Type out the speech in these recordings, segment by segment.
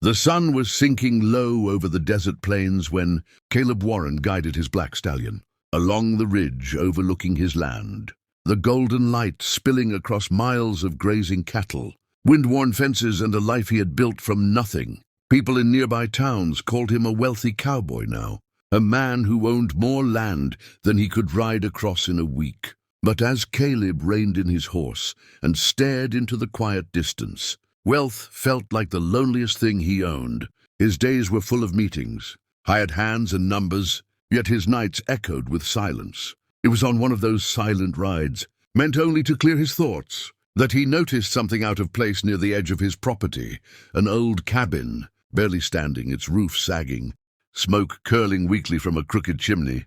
The sun was sinking low over the desert plains when Caleb Warren guided his black stallion along the ridge overlooking his land. The golden light spilling across miles of grazing cattle, wind-worn fences, and a life he had built from nothing. People in nearby towns called him a wealthy cowboy now, a man who owned more land than he could ride across in a week. But as Caleb reined in his horse and stared into the quiet distance, wealth felt like the loneliest thing he owned. His days were full of meetings, hired hands and numbers, yet his nights echoed with silence. It was on one of those silent rides, meant only to clear his thoughts, that he noticed something out of place near the edge of his property, an old cabin, barely standing, its roof sagging, smoke curling weakly from a crooked chimney.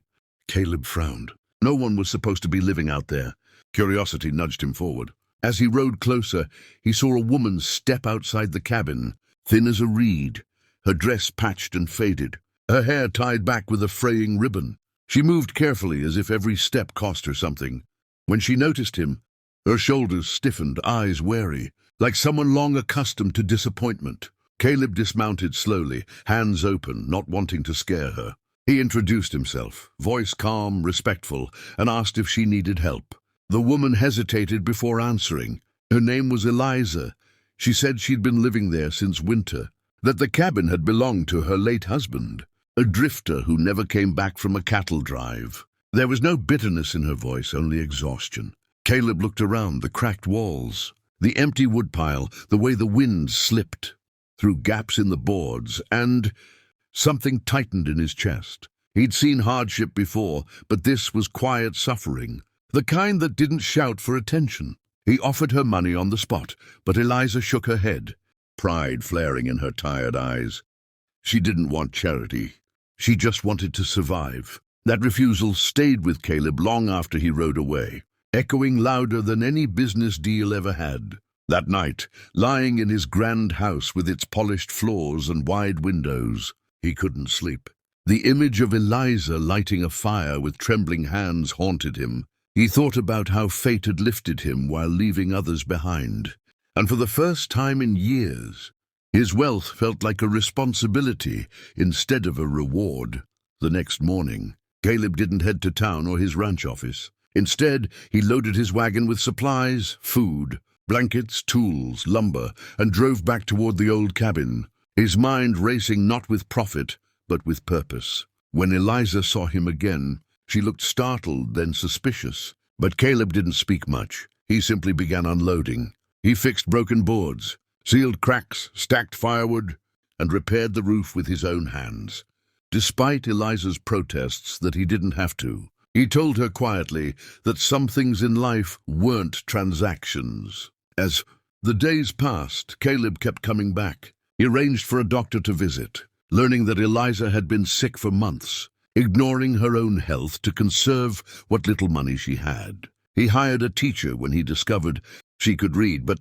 Caleb frowned. No one was supposed to be living out there. Curiosity nudged him forward. As he rode closer, he saw a woman step outside the cabin, thin as a reed, her dress patched and faded, her hair tied back with a fraying ribbon. She moved carefully, as if every step cost her something. When she noticed him, her shoulders stiffened, eyes wary, like someone long accustomed to disappointment. Caleb dismounted slowly, hands open, not wanting to scare her. He introduced himself, voice calm, respectful, and asked if she needed help. The woman hesitated before answering. Her name was Eliza. She said she'd been living there since winter, that the cabin had belonged to her late husband, a drifter who never came back from a cattle drive. There was no bitterness in her voice, only exhaustion. Caleb looked around, the cracked walls, the empty woodpile, the way the wind slipped through gaps in the boards, and something tightened in his chest. He'd seen hardship before, but this was quiet suffering, the kind that didn't shout for attention. He offered her money on the spot, but Eliza shook her head, pride flaring in her tired eyes. She didn't want charity. She just wanted to survive. That refusal stayed with Caleb long after he rode away, echoing louder than any business deal ever had. That night, lying in his grand house with its polished floors and wide windows, he couldn't sleep. The image of Eliza lighting a fire with trembling hands haunted him. He thought about how fate had lifted him while leaving others behind. And for the first time in years, his wealth felt like a responsibility instead of a reward. The next morning, Caleb didn't head to town or his ranch office. Instead, he loaded his wagon with supplies, food, blankets, tools, lumber, and drove back toward the old cabin, his mind racing not with profit, but with purpose. When Eliza saw him again, she looked startled, then suspicious. But Caleb didn't speak much. He simply began unloading. He fixed broken boards, sealed cracks, stacked firewood, and repaired the roof with his own hands. Despite Eliza's protests that he didn't have to, he told her quietly that some things in life weren't transactions. As the days passed, Caleb kept coming back. He arranged for a doctor to visit, learning that Eliza had been sick for months, ignoring her own health to conserve what little money she had. He hired a teacher when he discovered she could read, but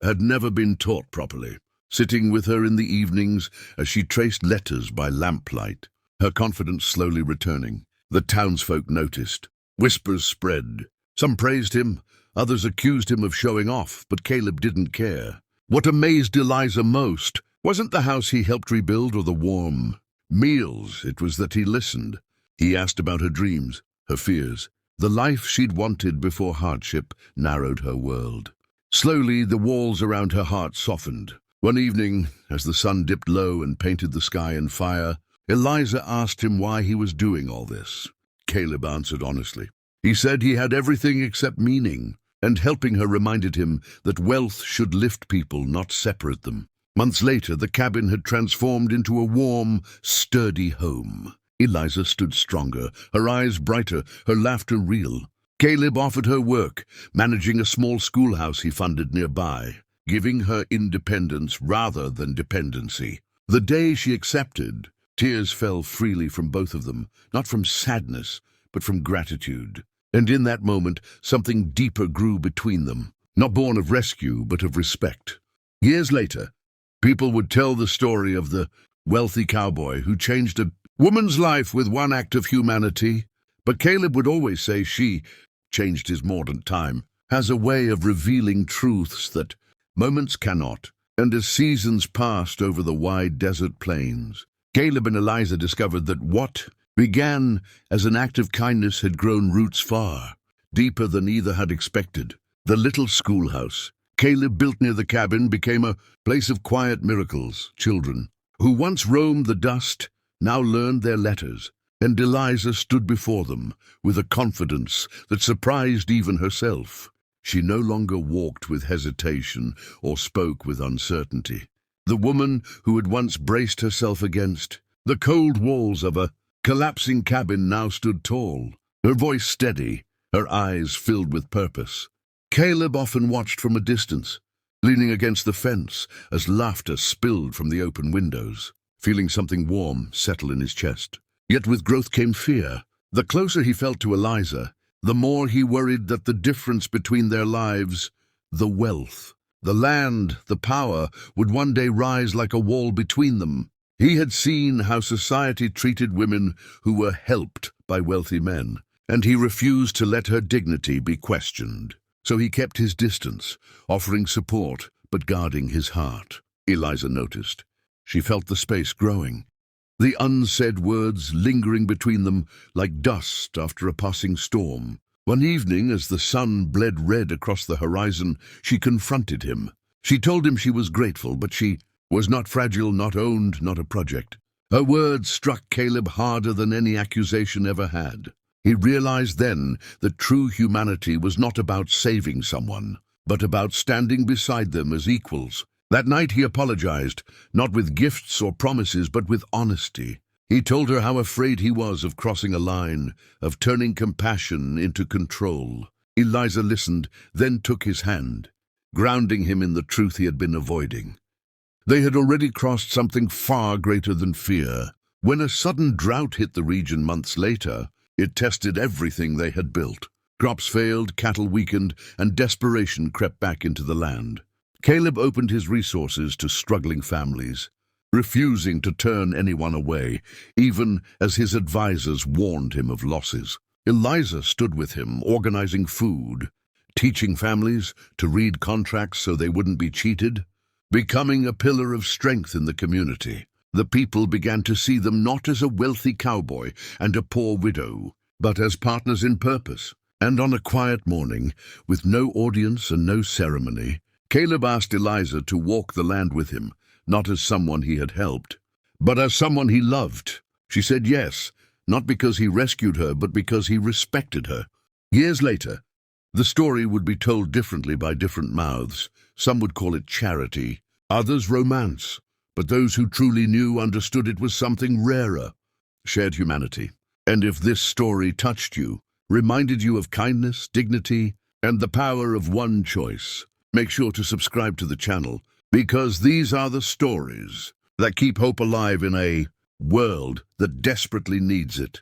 had never been taught properly, sitting with her in the evenings as she traced letters by lamplight, her confidence slowly returning. The townsfolk noticed. Whispers spread. Some praised him, others accused him of showing off, but Caleb didn't care. What amazed Eliza most wasn't the house he helped rebuild or the warm meals. It was that he listened. He asked about her dreams, her fears. The life she'd wanted before hardship narrowed her world. Slowly, the walls around her heart softened. One evening, as the sun dipped low and painted the sky in fire, Eliza asked him why he was doing all this. Caleb answered honestly. He said he had everything except meaning, and helping her reminded him that wealth should lift people, not separate them. Months later, the cabin had transformed into a warm, sturdy home. Eliza stood stronger, her eyes brighter, her laughter real. Caleb offered her work, managing a small schoolhouse he funded nearby, giving her independence rather than dependency. The day she accepted, tears fell freely from both of them, not from sadness, but from gratitude. And in that moment, something deeper grew between them, not born of rescue, but of respect. Years later, people would tell the story of the wealthy cowboy who changed a woman's life with one act of humanity. But Caleb would always say she changed his mordant time, has a way of revealing truths that moments cannot. And as seasons passed over the wide desert plains, Caleb and Eliza discovered that what began as an act of kindness had grown roots far deeper than either had expected. The little schoolhouse Caleb built near the cabin became a place of quiet miracles. Children who once roamed the dust now learned their letters, and Eliza stood before them with a confidence that surprised even herself. She no longer walked with hesitation or spoke with uncertainty. The woman who had once braced herself against the cold walls of a collapsing cabin now stood tall, her voice steady, her eyes filled with purpose. Caleb often watched from a distance, leaning against the fence as laughter spilled from the open windows, feeling something warm settle in his chest. Yet with growth came fear. The closer he felt to Eliza, the more he worried that the difference between their lives, the wealth, the land, the power, would one day rise like a wall between them. He had seen how society treated women who were helped by wealthy men, and he refused to let her dignity be questioned. So he kept his distance, offering support but guarding his heart. Eliza noticed. She felt the space growing, the unsaid words lingering between them like dust after a passing storm. One evening, as the sun bled red across the horizon, she confronted him. She told him she was grateful, but she was not fragile, not owned, not a project. Her words struck Caleb harder than any accusation ever had. He realized then that true humanity was not about saving someone, but about standing beside them as equals. That night he apologized, not with gifts or promises, but with honesty. He told her how afraid he was of crossing a line, of turning compassion into control. Eliza listened, then took his hand, grounding him in the truth he had been avoiding. They had already crossed something far greater than fear. When a sudden drought hit the region months later, it tested everything they had built. Crops failed, cattle weakened, and desperation crept back into the land. Caleb opened his resources to struggling families, refusing to turn anyone away, even as his advisors warned him of losses. Eliza stood with him, organizing food, teaching families to read contracts so they wouldn't be cheated, becoming a pillar of strength in the community. The people began to see them not as a wealthy cowboy and a poor widow, but as partners in purpose. And on a quiet morning, with no audience and no ceremony, Caleb asked Eliza to walk the land with him, not as someone he had helped, but as someone he loved. She said yes, not because he rescued her, but because he respected her. Years later, the story would be told differently by different mouths. Some would call it charity, others romance, but those who truly knew understood it was something rarer, shared humanity. And if this story touched you, reminded you of kindness, dignity, and the power of one choice, make sure to subscribe to the channel, because these are the stories that keep hope alive in a world that desperately needs it.